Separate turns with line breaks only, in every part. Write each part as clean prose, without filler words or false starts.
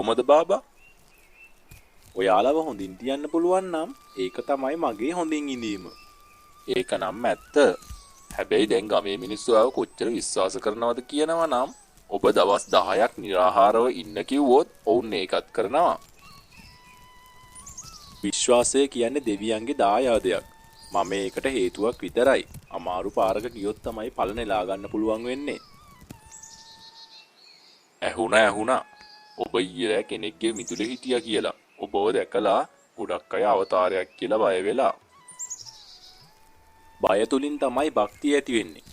කොහොමද බාබා? ඔයාලව හොඳින් තියන්න පුළුවන් නම් ඒක තමයි මගේ හොඳින් ඉඳීම. ඒක නම් ඇත්ත. හැබැයි දැන් ගමේ මිනිස්සු ආව කොච්චර විශ්වාස කරනවද කියනවා නම් ඔබ දවස් 10ක් निराहारව ඉන්න කිව්වොත් ඔවුන් ඒකත් කරනවා. විශ්වාසය කියන්නේ දෙවියන්ගේ දායාදයක්. මම ඒකට හේතුවක් විතරයි. අමාරු පාරක ගියොත් තමයි පල නෙලා ගන්න පුළුවන් වෙන්නේ. ඇහුණා. ඔබ ඊයේ කෙනෙක්ගේ මිතුලේ හිටියා කියලා. ඔබව දැකලා ගොඩක් අය අවතාරයක් කියලා බය වෙලා. බය තුලින් තමයි භක්තිය ඇති වෙන්නේ.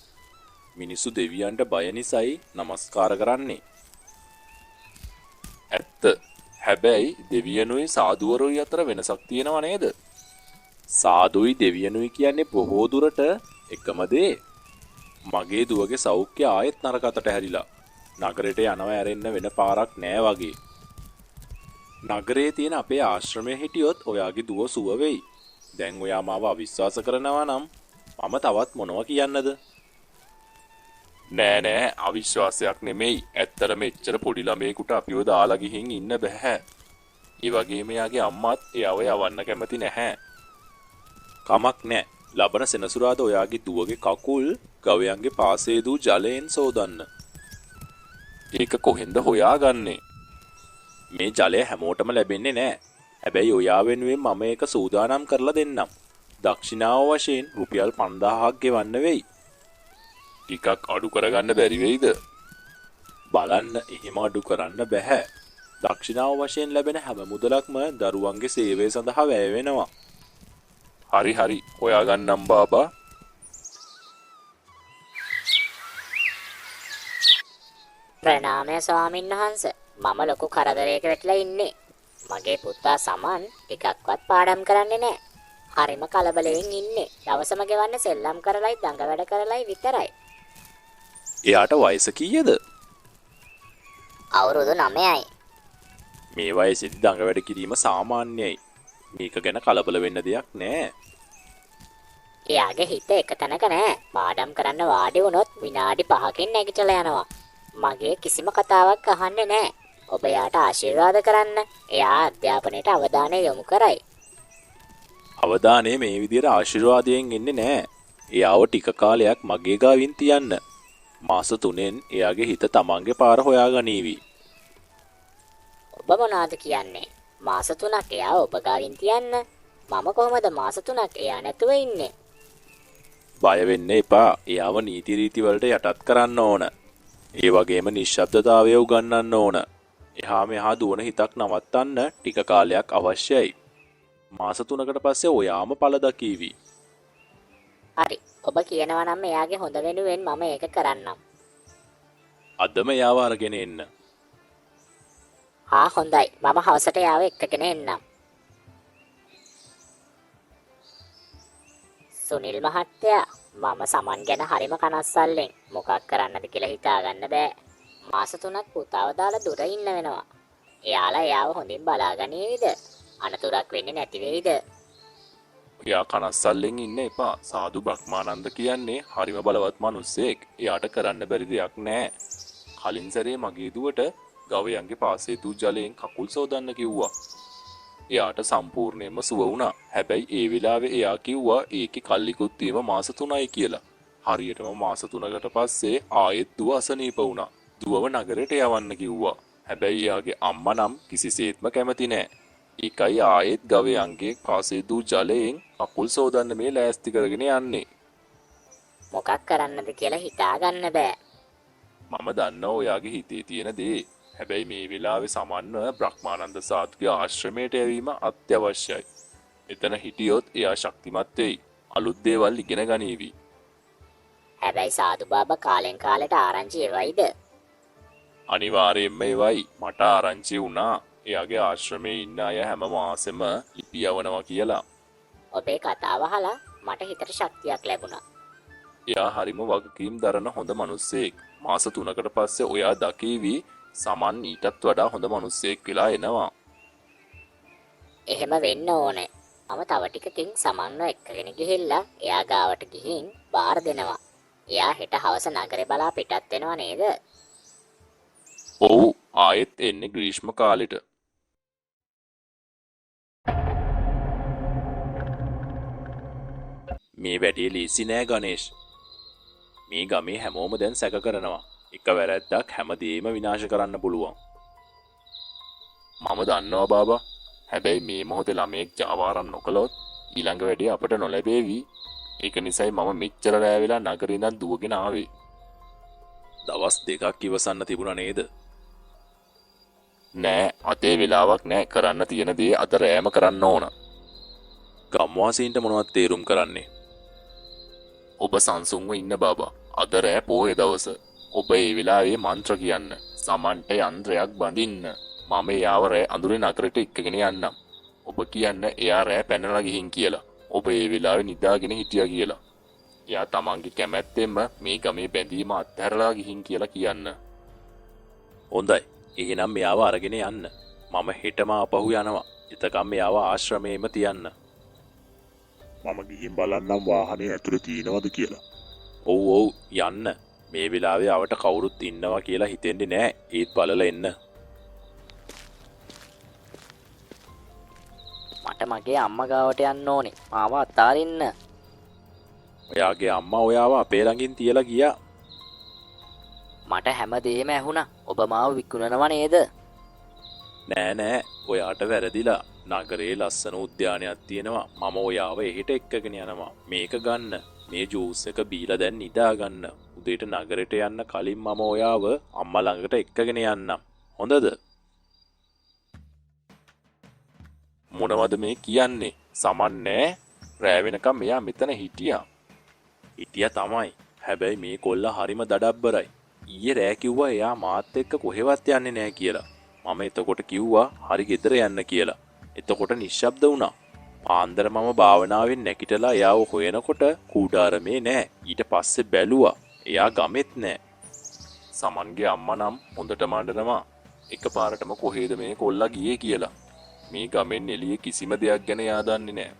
මිනිස්සු දෙවියන්ට බය නිසායි নমස්කාර කරන්නේ. ඇත්ත. හැබැයි දෙවියනුයි සාදුවරුයි අතර වෙනසක් තියෙනව නේද? සාදුයි දෙවියනුයි කියන්නේ බොහෝ දුරට එකම දේ. මගේ දුවගේ සෞඛ්‍ය ආයෙත් නරකතට හැරිලා. නගරයට යනවා ඇරෙන්න වෙන පාරක් නෑ වගේ. නගරයේ තියෙන අපේ ආශ්‍රමයේ හිටියොත් ඔයාගේ දුව සුව වෙයි. දැන් ඔයා මාව අවිශ්වාස කරනවා නම් මම තවත් මොනවා කියන්නද? නෑ අවිශ්වාසයක් නෙමෙයි. ඇත්තටම එච්චර පොඩි ළමයෙකුට අපිව දාලා ගිහින් ඉන්න බෑ. ඒ වගේම යාගේ අම්මත් එයාව යවන්න කැමති නැහැ. කමක් නෑ. ලබන සෙනසුරාදා ඔයාගේ දුවගේ කකුල් ගවයන්ගේ පාසේ දූ ජලයෙන් සෝදන්න. ඒක කොහෙන්ද හොයාගන්නේ? මේ ජලය හැමෝටම ලැබෙන්නේ නෑ. හැබැයි ඔයා වෙනුවෙන් මම ඒක සූදානම් කරලා දෙන්නම්. දක්ෂිනාව වශයෙන් රුපියල් 5000ක් ගෙවන්න වෙයි. ටිකක් අඩු කරගන්න බැරි වෙයිද? බලන්න එහෙම අඩු කරන්න බෑ. දක්ෂිනාව වශයෙන් ලැබෙන හැම මුදලක්ම දරුවන්ගේ සේවය සඳහා වැය වෙනවා. හරි හොයාගන්නම් බාබා.
ප්‍රණාමය ස්වාමීන් වහන්ස. මම ලොකු කරදරයක වැටලා ඉන්නේ. මගේ පුතා සමන් ටිකක්වත් පාඩම් කරන්නේ නැහැ. හරිම කලබලයෙන් ඉන්නේ. දවසම ගෙවන්න සෙල්ලම් කරලයි දඟ වැඩ කරලයි විතරයි.
එයාට වයස කීයද?
අවුරුදු 9යි.
මේ වයසේදී දඟ වැඩ කිරීම සාමාන්‍යයි. මේක ගැන කලබල වෙන්න දෙයක් නෑ.
එයාගේ හිත එක තැනක නෑ. පාඩම් කරන්න වාඩි වුණොත් විනාඩි 5කින් නැගිටලා යනවා. මගේ කිසිම කතාවක් අහන්නේ නෑ. ඔබ යාට ආශිර්වාද කරන්න. එයා අධ්‍යාපනයට අවධානය යොමු කරයි.
අවධානය මේ විදිහට ආශිර්වාදයෙන් එන්නේ නෑ. එයාව ටික කාලයක් මගේ ගාවින් තියන්න. මාස 3න් එයාගේ හිත තමන්ගේ පාර හොයාගනීවි.
ඔබ මොනවාද කියන්නේ? මාස 3ක් එයා ඔබ ගාවින් තියන්න? මම කොහොමද මාස 3ක් එයා නැතුව ඉන්නේ?
බය වෙන්න එපා. එයාව නීති රීති වලට යටත් කරන්න ඕන. ඒ වගේම නිශ්ශබ්දතාවය උගන්වන්න ඕන. එහා මෙහා දුවන හිතක් නවත්තන්න ටික කාලයක් අවශ්‍යයි. මාස 3කට පස්සේ ඔයාම පළ දකීවි.
හරි. ඔබ කියනවා නම් එයාගේ හොඳ වෙනුවෙන් මම ඒක කරන්නම්.
අදම එයාව අරගෙන එන්න.
හොඳයි. මම හවසට එයාව එක්කගෙන එන්නම්. සුනිල් මහත්තයා, මම සමන් ගැන හරිම කනස්සල්ලෙන්. මොකක් කරන්නද කියලා හිතාගන්න බෑ. මාස 3ක් පුතාව දාලා දුර ඉන්න වෙනවා. එයාලා එයාව හොඳින් බලාගනීවිද? අනතුරක් වෙන්නේ නැති වෙයිද?
එයා කනස්සල්ලෙන් ඉන්න එපා. සාදු බ්‍රහ්මානන්ද කියන්නේ හරිම බලවත් මිනිස්සෙක්. එයාට කරන්න බැරි දෙයක් නෑ. කලින් සැරේ මගේ දුවට ගවයන්ගේ පාසේ දූ ජලයෙන් කකුල් සෝදන්න කිව්වා. එයාට සම්පූර්ණයෙන්ම සුව වුණා. හැබැයි ඒ වෙලාවේ එයා කිව්වා ඒකේ කල්ලිකුත් වීම මාස 3යි කියලා. හරියටම මාස 3කට පස්සේ ආයෙත් දුව අසනීප වුණා. දුවව නගරයට යවන්න කිව්වා. හැබැයි එයාගේ අම්මා නම් කිසිසේත්ම කැමති නෑ. ඒකයි ආයෙත් ගවයන්ගේ පාසේ දූ ජලයෙන් කකුල් සෝදන්න මේ ලෑස්ති කරගෙන යන්නේ.
මොකක් කරන්නද කියලා හිතාගන්න බෑ.
මම දන්නවා ඔයාගේ හිතේ තියෙන දේ. හැබැයි මේ වෙලාවේ සමන්ව බ්‍රහ්මානන්ද සාතුගේ ආශ්‍රමයට යවීම අත්‍යවශ්‍යයි. එතන හිටියොත් එයා ශක්තිමත් වෙයි. අලුත් දේවල් ඉගෙන ගනීවි.
හැබැයි සාදු බාබා කාලෙන් කාලෙට ආරංචි එවයිද?
අනිවාර්යයෙන්ම එවයි. මට ආරංචි වුණා. එයාගේ ආශ්‍රමයේ ඉන්න අය හැම මාසෙම ලිපි යවනවා කියලා.
ඔබේ කතාව අහලා මට හිතට ශක්තියක් ලැබුණා.
එයා හරිම වගකීම් දරන හොඳ මිනිස්සෙක්. මාස 3කට පස්සේ ඔයා දකීවි සමන් ඊටත් වඩා හොඳ මිනිස්සෙක් වෙලා එනවා.
එහෙම වෙන්න ඕනේ. මම තව ටිකකින් සමන්ව එක්කගෙන ගිහිල්ලා එයා ගාවට ගිහින් බාර දෙනවා. එයා හෙට හවස නගරේ බලා පිටත් වෙනවා නේද?
ඔව්. ආයෙත් එන්නේ ග්‍රීෂ්ම කාලෙට. මේ වැඩේ ලීසි නෑ ගණේෂ්. මේ ගමේ හැමෝම දැන් සැක කරනවා. එක වැරැද්දක් හැමදේම විනාශ කරන්න පුළුවන්. මම දන්නවා බාබා. හැබැයි මේ මොහොතේ ළමයෙක් ජාවාරම් නොකළොත් ඊළඟ වැඩේ අපට නොලැබේවි. ඒක නිසායි මම මෙච්චර රෑ වෙලා නගරේ ඉඳන් දුවගෙන ආවේ. දවස් දෙකක් ඉවසන්න තිබුණා නේද? නෑ, අතේ වෙලාවක් නෑ. කරන්න තියෙන දේ අද රෑම කරන්න ඕන. ගම්වාසීන්ට මොනවද තේරුම් කරන්නේ? ඔබ සංසුන්ව ඉන්න බාබා. අද රෑ පොයේ දවස. ඔබ ඒ වෙලාවේ මන්ත්‍ර කියන්න. සමන්ට යන්ත්‍රයක් බඳින්න. මම එයාව රෑ අඳුරේ නගරෙට එක්කගෙන යන්නම්. ඔබ කියන්න එයා රෑ පැනලා ගිහින් කියලා. ඔබ ඒ වෙලාවේ නිදාගෙන හිටියා කියලා. එයා තමන්ගේ කැමැත්තෙන්ම මේ ගමේ බැඳීම අත්හැරලා ගිහින් කියලා කියන්න. හොඳයි. එහෙනම් මෙයාව අරගෙන යන්න. මම හෙටම ආපහු යනවා. එතකම් මෙයාව ආශ්‍රමයේම තියන්න.
මම ගිහින් බලන්නම් වාහනේ ඇතුලේ තියෙනවද කියලා.
ඔව් ඔව් යන්න. මේ වෙලාවේ අවට කවුරුත් ඉන්නවා කියලා හිතෙන්නේ නෑ. ඒත් බලලා එන්න.
මට මගේ අම්මා ගාවට යන්න ඕනේ. මාව අතාරින්න.
ඔයාගේ අම්මා ඔයාව අපේ ළඟින් තියලා ගියා.
මට හැමදේම ඇහුණා. ඔබ මාව විකුණනවා නේද?
නෑ නෑ, ඔයාට වැරදිලා. නගරේ ලස්සන උද්‍යානයක් තියෙනවා. මම ඔයාව එහෙට එක්කගෙන යනවා. මේක ගන්න. මේ ජූස් එක බීලා දැන් නිදා ගන්න. උදේට නගරෙට යන්න කලින් මම ඔයාව අම්මා ළඟට එක්කගෙන යන්නම්. හොඳද? මොනවද මේ කියන්නේ? සමන්නේ. රෑ වෙනකම් මෙයා මෙතන හිටියා. හිටියා තමයි. හැබැයි මේ කොල්ලා හරිම දඩබ්බරයි. ඊයේ රෑ කිව්වා එයා මාත් එක්ක කොහෙවත් යන්නේ නැහැ කියලා. මම එතකොට කිව්වා හරි ගෙදර යන්න කියලා. එතකොට නිශ්ශබ්ද වුණා. පාන්දර මම භාවනාවෙන් නැගිටලා එයාව හොයනකොට කූඩාරමේ නෑ. ඊට පස්සේ බැලුවා. එයා ගමෙත් නෑ. සමන්ගේ අම්මා නම් හොඳටම අඬනවා. එකපාරටම කොහෙද මේ කොල්ලා ගියේ කියලා. මේ ගමෙන් එළියේ කිසිම දෙයක් ගැන එයා දන්නේ නෑ.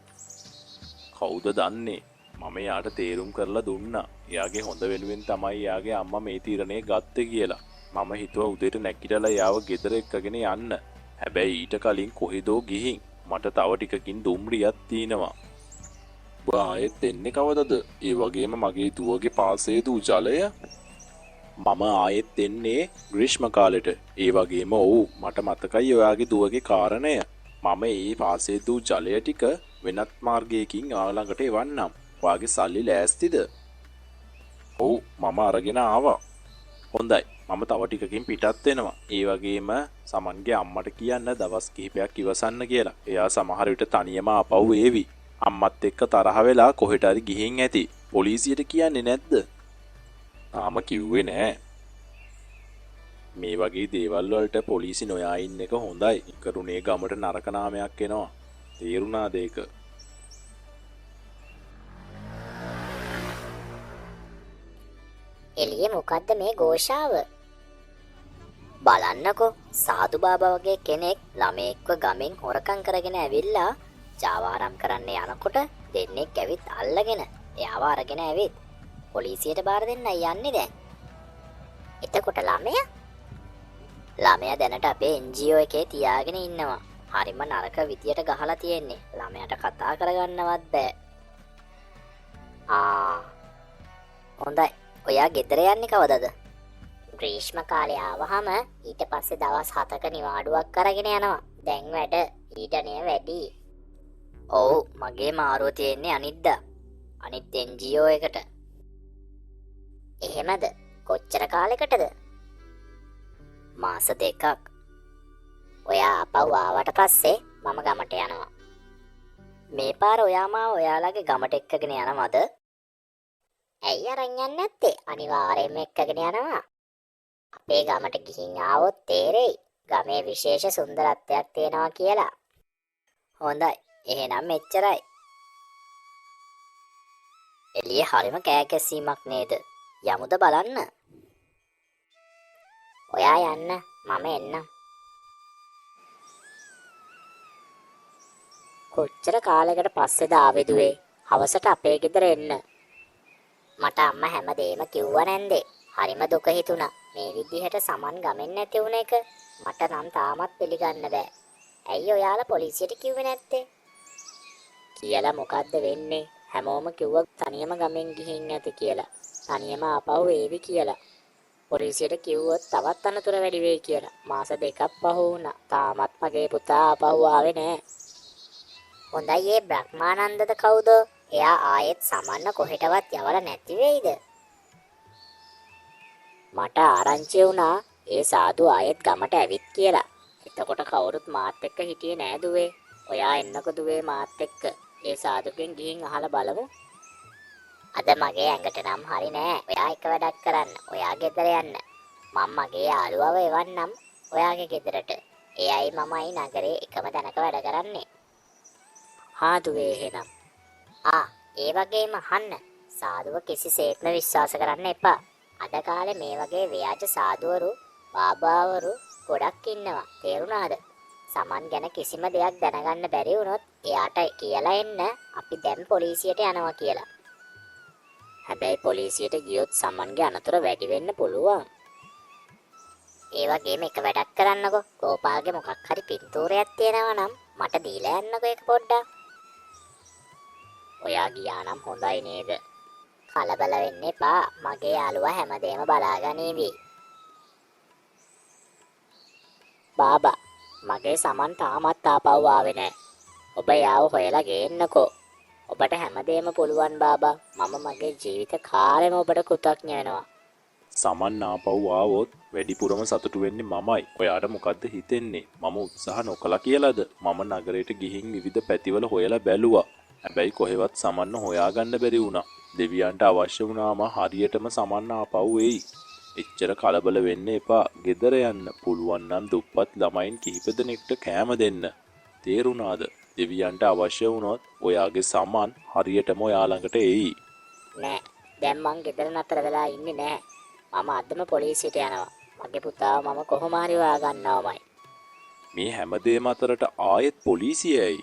කවුද දන්නේ? මම එයාට තේරුම් කරලා දුන්නා. එයාගේ හොඳ වෙනුවෙන් තමයි එයාගේ අම්මා මේ තීරණය ගත්තේ කියලා. මම හිතුවා උදේට නැගිටලා එයාව ගෙදර එක්කගෙන යන්න. හැබැයි ඊට කලින් කොහෙදෝ ගිහින් මට තව ටිකකින් දුම්රියක් තියෙනවා. ඔබ ආයෙත් එන්නේ කවදද? ඒ වගේම මගේ දුවගේ පාසයේ දූ ජලය. මම ආයෙත් එන්නේ ග්‍රීෂ්ම කාලෙට. ඒ වගේම ඔව් මට මතකයි ඔයාගේ දුවගේ කාරණය. මම ඒ පාසයේ දූ ජලය ටික වෙනත් මාර්ගයකින් ආළඟට එවන්නම්. ඔයාගේ සල්ලි ලෑස්තිද? ඔව් මම අරගෙන ආවා. හොඳයි. මම තව ටිකකින් පිටත් වෙනවා. ඒ වගේම සමන්ගේ අම්මට කියන්න දවස් කිහිපයක් ඉවසන්න කියලා. එයා සමහර විට තනියම ආපහු ඒවි. අම්මත් එක්ක තරහ වෙලා කොහෙට හරි ගිහින් ඇති. පොලිසියට කියන්නේ නැද්ද? තාම කිව්වේ නෑ. මේ වගේ දේවල් වලට පොලිසි නොයා ඉන්න එක හොඳයි. කරුණේ ගමට නරක නාමයක් එනවා. තේරුණාද ඒක?
එළියේ මොකද්ද මේ ഘോഷාව? බලන්නකෝ සාදු බාබා වගේ කෙනෙක් ළමයෙක්ව ගමෙන් හොරකම් කරගෙන ඇවිල්ලා ජාවාරම් කරන්න යනකොට දෙන්නෙක් ඇවිත් අල්ලගෙන එයාව අරගෙන ඇවිත් පොලිසියට බාර දෙන්නයි යන්නේ දැන්. එතකොට ළමයා දැනට අපේ NGO එකේ තියාගෙන ඉන්නවා. හරිම නරක විදියට ගහලා තියෙන්නේ. ළමයාට කතා කරගන්නවත් බෑ. හොඳයි. ඔයා ගෙදර යන්නේ කවදද? ග්‍රීෂ්ම කාලේ ආවහම ඊට පස්සේ දවස් 7ක නිවාඩුවක් අරගෙන යනවා. දැන් වැඩ ඊටනේ වැඩි. ඔව් මගේ මාරුව තියෙන්නේ අනිද්දා. අනිත් NGO එකට. එහෙමද? කොච්චර කාලයකටද? මාස 2ක්. ඔයා ආපහු ආවට පස්සේ මම ගමට යනවා. මේ පාර ඔයා මාව ඔයාලගේ ගමට එක්කගෙන යනවද? ඇයි අරන් යන්නේ නැත්තේ? අනිවාර්යයෙන්ම එක්කගෙන යනවා. අපේ ගමට ගිහින් ආවොත් තේරෙයි ගමේ විශේෂ සුන්දරත්වයක් තියෙනවා කියලා. හොඳයි. එහෙනම් මෙච්චරයි. එළියේ හරිම කෑකැසීමක් නේද? යමුද බලන්න? ඔයා යන්න මම එන්නම්. කොච්චර කාලයකට පස්සේද ආවෙදුවේ? හවසට අපේ ගෙදර එන්න. මට අම්මා හැමදේම කිව්වා නැන්දේ. හරිම දුක හිතුණා. මේ විදිහට සමන් ගමෙන් නැති වුණ එක. මට නම් තාමත් පිළිගන්න බෑ. ඇයි ඔයාලා පොලිසියට කිව්වේ නැත්තේ? කියලා මොකද්ද වෙන්නේ? හැමෝම කිව්වා තනියම ගමෙන් ගිහින් ඇති කියලා. තනියම ආපහු වේවි කියලා. පොලිසියට කිව්වොත් තවත් අනතුර වැඩි වෙයි කියලා. මාස දෙකක් පහු වුණා. තාමත් මගේ පුතා ආපහු ආවේ නෑ. හොඳයි ඒ බ්‍රහ්මානන්දද කවුද? එයා ආයෙත් සමන්න කොහෙටවත් යවලා නැති වෙයිද? මට ආරංචි වුණා ඒ සාදු ආයෙත් ගමට ඇවිත් කියලා. එතකොට කවුරුත් මාත් එක්ක හිටියේ නෑ දුවේ. ඔයා එන්නකො දුවේ මාත් එක්ක. ඒ සාදුගෙන් ගිහින් අහලා බලමු. අද මගේ ඇඟට නම් හරි නෑ. ඔයා එක වැඩක් කරන්න. ඔයා ගෙදර යන්න. මම මගේ යාළුවව එවන්නම් ඔයාගේ ගෙදරට. එයයි මමයි නගරේ එකම තැනක වැඩ කරන්නේ. හා දුවේ එහෙනම්. ඒ වගේම අහන්න. සාදුව කිසිසේත්ම විශ්වාස කරන්න එපා. අද කාලේ මේ වගේ ව්‍යාජ සාදුවරු බාබාවරු ගොඩක් ඉන්නවා. තේරුණාද? සමන් ගැන කිසිම දෙයක් දැනගන්න බැරි වුණොත් එයාට කියලා එන්න අපි දැන් පොලිසියට යනවා කියලා. හැබැයි පොලිසියට ගියොත් සමන්ගේ අනතුර වැඩි වෙන්න පුළුවන්. ඒ වගේම එක වැඩක් කරන්නකෝ. ගෝපාල්ගේ මොකක් හරි පින්තූරයක් තියෙනවා නම් මට දීලා යන්නකෝ ඒක පොඩ්ඩක්. ඔයා ගියා නම් හොඳයි නේද? කලබල වෙන්න එපා. මගේ යාළුවා හැමදේම බලාගනීවි. බාබා, මගේ සමන් තාමත් ආපහු ආවේ නැහැ. ඔබ යාව හොයලා ගේන්නකෝ. ඔබට හැමදේම පුළුවන් බාබා. මම මගේ ජීවිත කාලෙම ඔබට කෘතඥ වෙනවා.
සමන් ආපහු ආවොත් වැඩිපුරම සතුටු වෙන්නේ මමයි. ඔයාට මොකද්ද හිතෙන්නේ? මම උත්සාහ නොකලා කියලාද? මම නගරයට ගිහින් විවිධ පැතිවල හොයලා බැලුවා. හැබැයි කොහෙවත් සමන්න හොයාගන්න බැරි වුණා. දෙවියන්ට අවශ්‍ය වුණාම හරියටම සමන්න ආපහු එයි. එච්චර කලබල වෙන්න එපා. ගෙදර යන්න. පුළුවන් නම් දුප්පත් ළමයින් කිහිප දෙනෙක්ට කෑම දෙන්න. තේරුණාද? දෙවියන්ට අවශ්‍ය වුණොත් ඔයාගේ සමන් හරියටම ඔයා ළඟට එයි.
නෑ, දැන් මං ගෙදර නතර වෙලා ඉන්නේ නෑ. මම අදම පොලිසියට යනවා. මගේ පුතාව මම කොහොම හරි හොයාගන්නවමයි.
මේ හැමදේම අතරට ආයෙත් පොලිසියයි.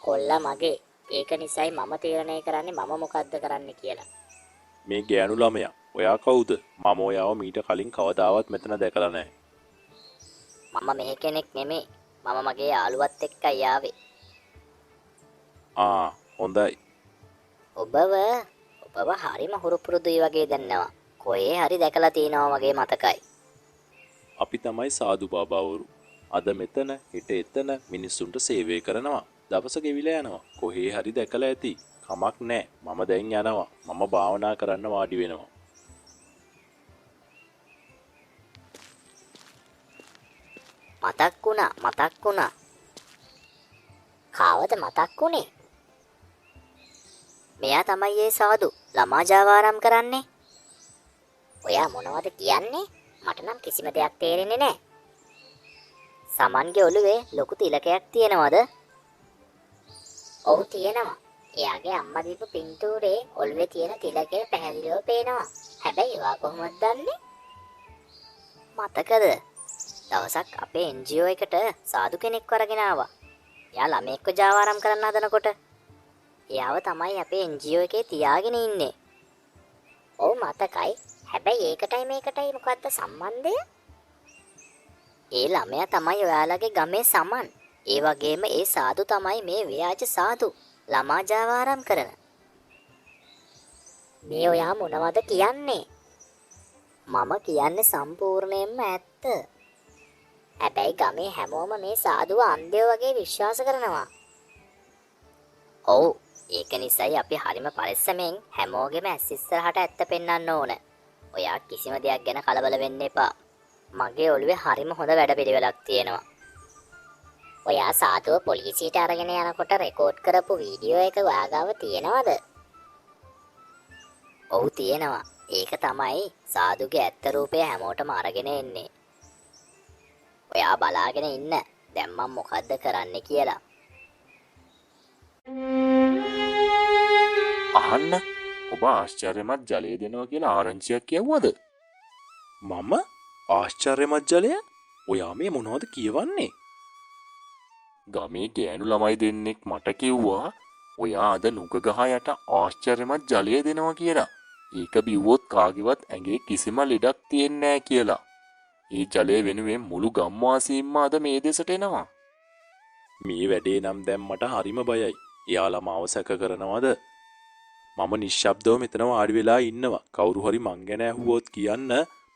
කොල්ලා මගේ. ඒක නිසයි මම තීරණය කරන්නේ මම මොකද්ද කරන්න කියලා.
මේ ගෑනු ළමයා ඔයා කවුද? මම ඔයාව මීට කලින් කවදාවත් මෙතන දැකලා නැහැ.
මම මෙහෙ කෙනෙක් නෙමෙයි. මම මගේ යාළුවත් එක්කයි ආවේ.
හොඳයි.
ඔබව හරිම හුරු පුරුදුයි වගේ දැනනවා. කොහේ හරි දැකලා තියෙනවා වගේ මතකයි.
අපි තමයි සාදු බාබාවරු. අද මෙතන හෙට එතන මිනිස්සුන්ට සේවය කරනවා. දවස ගෙවිලා යනවා. කොහේ හරි දැකලා ඇති. කමක් නැහැ. මම දැන් යනවා. මම භාවනා කරන්න වාඩි වෙනවා.
මතක් වුණා. කාවද මතක් වුණේ? මෙයා තමයි ඒ සාදු ළමා ජාවාරම් කරන්නේ. ඔයා මොනවද කියන්නේ? මට නම් කිසිම දෙයක් තේරෙන්නේ නැහැ. සමන්ගේ ඔළුවේ ලොකු තිලකයක් තියෙනවද? ඔව් තියෙනවා. එයාගේ අම්මා දීපු පින්තූරේ ඔළුවේ තියෙන තිලකය පැහැදිලිව පේනවා. හැබැයි ඔයා කොහොමද දන්නේ? මතකද? දවසක් අපේ NGO එකට සාදු කෙනෙක් වරගෙන ආවා. එයා ළමෙක්ව ජාවාරම් කරන්න හදනකොට එයාව තමයි අපේ NGO එකේ තියාගෙන ඉන්නේ. ඔව් මතකයි. හැබැයි ඒකටයි මේකටයි මොකද්ද සම්බන්ධය? ඒ ළමයා තමයි ඔයාලගේ ගමේ සමන්. ඒ වගේම ඒ සාදු තමයි මේ ව්‍යාජ සාදු ළමා ජාවාරම් කරන. මේ ඔයා මොනවද කියන්නේ? මම කියන්නේ සම්පූර්ණයෙන්ම ඇත්ත. හැබැයි ගමේ හැමෝම මේ සාදුව අන්ධයෝ වගේ විශ්වාස කරනවා. ඔව්, ඒක නිසායි අපි හරිම පරිස්සමෙන් හැමෝගෙම ඇස් ඉස්සරහට ඇත්ත පෙන්වන්න ඕන. ඔයා කිසිම දෙයක් ගැන කලබල වෙන්න එපා. මගේ ඔළුවේ හරිම හොඳ වැඩපිළිවෙලක් තියෙනවා. ඔයා සාදුව පොලිසියට අරගෙන යනකොට රෙකෝඩ් කරපු වීඩියෝ එක ඔයා ගාව තියෙනවද? ඔව් තියෙනවා. ඒක තමයි සාදුගේ ඇත්ත රූපය හැමෝටම අරගෙන එන්නේ. ඔයා බලාගෙන ඉන්න. දැන් මම මොකද්ද කරන්න කියලා.
අහන්න. ඔබ ආශ්චර්යමත් ජලය දෙනවා කියලා ආරංචියක් කියවුවද? මම ආශ්චර්යමත් ජලය? ඔයා මේ මොනවද කියවන්නේ? ගමේ ගෑනු ළමයි දෙන්නෙක් මට කිව්වා ඔයා අද නුග ගහ යට ආශ්චර්යමත් ජලය දෙනවා කියලා. ඒක බිව්වොත් කාගේවත් ඇඟේ කිසිම ලෙඩක් තියෙන්නේ නැහැ කියලා. ඒ ජලය වෙනුවෙන් මුළු ගම්වාසීන්ම අද මේ දෙසට එනවා. මේ වැඩේ නම් දැන් මට හරිම බයයි. එයාලා මාව සැක කරනවද? මම නිශ්ශබ්දව මෙතන වාඩි වෙලා ඉන්නවා. කවුරු හරි මං ගැන ඇහුවොත් කියන්න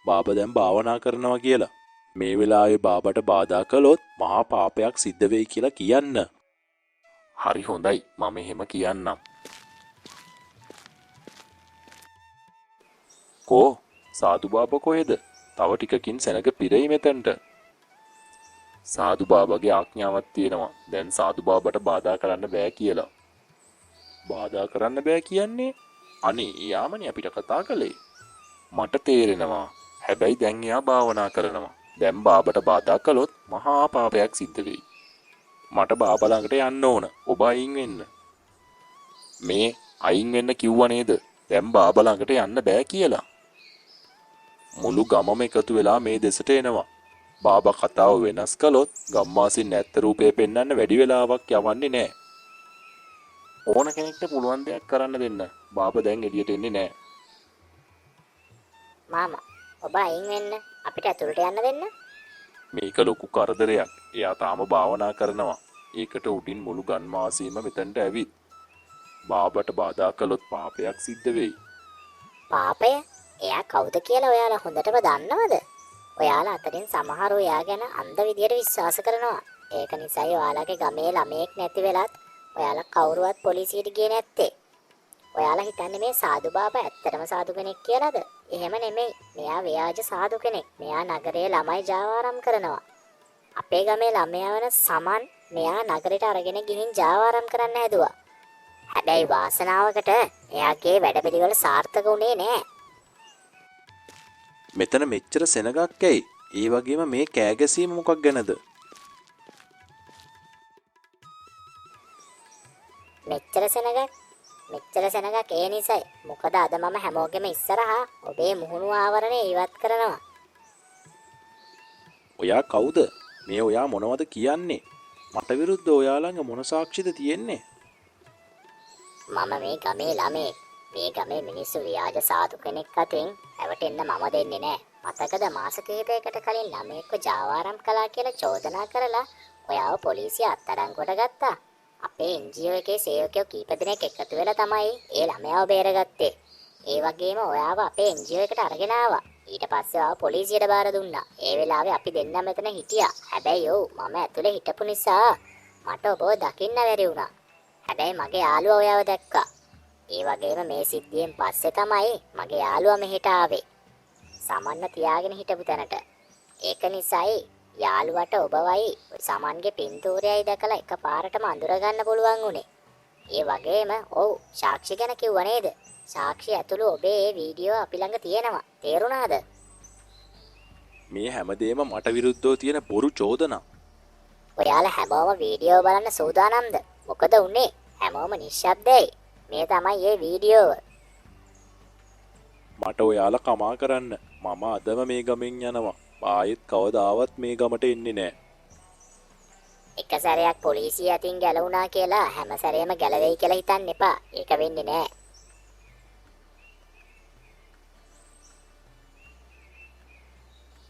බාබා දැන් භාවනා කරනවා කියලා. මේ වෙලාවේ බාබාට බාධා කළොත් මහා පාපයක් සිද්ධ වෙයි කියලා කියන්න. හරි හොඳයි. මම එහෙම කියන්නම්. කෝ සාදු බාබා කොහෙද? තව ටිකකින් සෙනග පිරෙයි මෙතනට. සාදු බාබාගේ ආඥාවක් තියෙනවා. දැන් සාදු බාබාට බාධා කරන්න බෑ කියලා. බාධා කරන්න බෑ කියන්නේ? අනේ යාමනේ අපිට කතා කළේ. මට තේරෙනවා. හැබැයි දැන් එයා භාවනා කරනවා. දැන් බාබාට බාධා කළොත් මහා පාපයක් සිද්ධ වෙයි. මට බාබා ළඟට යන්න ඕන. ඔබ අයින් වෙන්න. මේ අයින් වෙන්න කිව්වා නේද? දැන් බාබා ළඟට යන්න බෑ කියලා. මුළු ගමම එකතු වෙලා මේ දෙසට එනවා. බාබා කතාව වෙනස් කළොත් ගම්වාසීන් නැත්ත රූපේ පෙන්වන්න වැඩි වෙලාවක් යවන්නේ නැහැ. ඕන කෙනෙක්ට පුළුවන් දෙයක් කරන්න දෙන්න. බාබා දැන් එළියට එන්නේ නැහැ.
මාමා ඔබ අයින් වෙන්න අපිට ඇතුළට යන්න දෙන්න.
මේක ලොකු කරදරයක්. එයා තාම භාවනා කරනවා. ඒකට උඩින් මුළු ගම්වාසීන්ම මෙතනට ඇවිත් බාබාට බාධා කළොත් පාපයක් සිද්ධ වෙයි.
පාපය? එයා කවුද කියලා ඔයාලා හොඳටම දන්නවද? ඔයාලා අතරින් සමහරව එයා ගැන අන්ධ විදියට විශ්වාස කරනවා. ඒක නිසායි ඔයාලගේ ගමේ ළමයෙක් නැති වෙලත් ඔයාලා කවුරුවත් පොලිසියට ගියේ නැත්තේ. ඔයාලා හිතන්නේ මේ සාදු බාබා ඇත්තටම සාදු කෙනෙක් කියලාද? එහෙම නෙමෙයි. මෙයා ව්‍යාජ සාදු කෙනෙක්. මෙයා නගරයේ ළමයි ජාවාරම් කරනවා. අපේ ගමේ ළමයා වෙන සමන් මෙයා නගරයට අරගෙන ගිහින් ජාවාරම් කරන්න හැදුවා. හැබැයි වාසනාවකට එයාගේ වැඩපිළිවෙල සාර්ථක වුණේ නෑ.
මෙතන මෙච්චර සෙනගක් ඇයි? ඒ වගේම මේ කෑගැසීම මොකක් ගැනද?
මෙච්චර සෙනගක් ඒ නිසයි. මොකද අද මම හැමෝගෙම ඉස්සරහා ඔබේ මුහුණු ආවරණය ඉවත් කරනවා.
ඔයා කවුද? මේ ඔයා මොනවද කියන්නේ? මට විරුද්ධව ඔයා ළඟ මොන සාක්ෂිද තියෙන්නේ?
මම මේ ගමේ ළමයෙක්. මේ ගමේ මිනිස්සු ව්‍යාජ සාදු කෙනෙක් අතින් ඇවටෙන්න මම දෙන්නේ නෑ. මතකද මාස කිහිපයකට කලින් ළමයෙක්ව ජාවාරම් කළා කියලා චෝදනා කරලා ඔයාව පොලිසිය අත්අඩංගුවට ගත්තා. අපේ NGO එකේ සේවකයෝ කීප දෙනෙක් එකතු වෙලා තමයි ඒ ළමයාව බේරගත්තේ. ඒ වගේම ඔයාව අපේ NGO එකට අරගෙන ආවා. ඊට පස්සේ ආව පොලිසියට බාර දුන්නා. ඒ වෙලාවේ අපි දෙන්නා මෙතන හිටියා. හැබැයි මම ඇතුලේ හිටපු නිසා මට ඔබව දකින්න බැරි වුණා. හැබැයි මගේ යාළුවා ඔයාව දැක්කා. ඒ වගේම මේ සිද්ධියෙන් පස්සේ තමයි මගේ යාළුවා මෙහෙට ආවේ. සමන්න තියාගෙන හිටපු තැනට. ඒක නිසායි යාළුවට ඔබවයි සමන්ගේ පින්තූරයයි දැකලා එකපාරටම අඳුර ගන්න පුළුවන් උනේ. ඒ වගේම සාක්ෂි ගැන කිව්ව නේද? සාක්ෂි ඇතුළු ඔබේ ඒ වීඩියෝ අපි ළඟ තියෙනවා. තේරුණාද?
මේ හැමදේම මට විරුද්ධව තියෙන බොරු චෝදනා.
ඔයාලා හැමෝම වීඩියෝ බලන්න සූදානම්ද? මොකද උනේ? හැමෝම නිශ්ශබ්දයි. මේ තමයි ඒ වීඩියෝව.
මට ඔයාලා කමා කරන්න. මම අදම මේ ගමෙන් යනවා. ආයෙත් කවදාවත් මේ ගමට එන්නේ නැහැ.
එක සැරයක් පොලිසිය අතින් ගැලවුණා කියලා හැම සැරේම ගැලවෙයි කියලා හිතන්න එපා. ඒක වෙන්නේ නැහැ.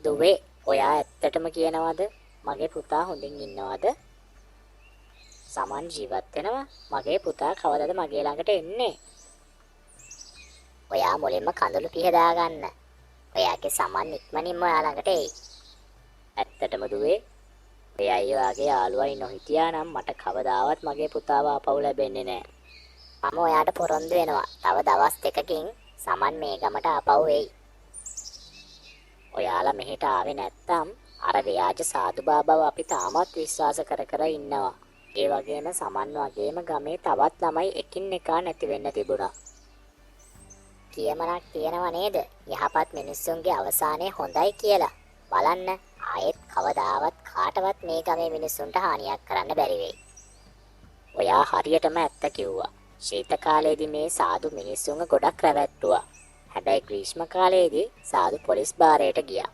දුවේ, ඔයා ඇත්තටම කියනවද? මගේ පුතා හොඳින් ඉන්නවද? සමන් ජීවත් වෙනවා. මගේ පුතා කවදද මගේ ළඟට එන්නේ? ඔයා මුලින්ම කඳුළු පිහ දාගන්න. ඔයාගේ සමන් ඉක්මනින්ම ඔයා ළඟට එයි. ඇත්තටම දුවේ, ඔයයි ඔයාගේ යාළුවයි නොහිටියා නම් මට කවදාවත් මගේ පුතාව ආපහු ලැබෙන්නේ නැහැ. මම ඔයාට පොරොන්දු වෙනවා. තව දවස් දෙකකින් සමන් මේ ගමට ආපහු එයි. ඔයාලා මෙහෙට ආවේ නැත්තම් අර ව්‍යාජ සාදු බාබාව අපි තාමත් විශ්වාස කර ඉන්නවා. ඒ වගේම සමන් වගේම ගමේ තවත් ළමයි එකින් එකා නැති වෙන්න තිබුණා. කියමනක් තියෙනව නේද? යහපත් මිනිස්සුන්ගේ අවසානය හොඳයි කියලා. බලන්න ආයෙත් කවදාවත් කාටවත් මේ ගමේ මිනිස්සුන්ට හානියක් කරන්න බැරි වෙයි. ඔයා හරියටම ඇත්ත කිව්වා. ශීත කාලේදී මේ සාදු මිනිස්සුන්ව ගොඩක් රැවට්ටුවා. හැබැයි ග්‍රීෂ්ම කාලේදී සාදු පොලිස් බාරයට ගියා.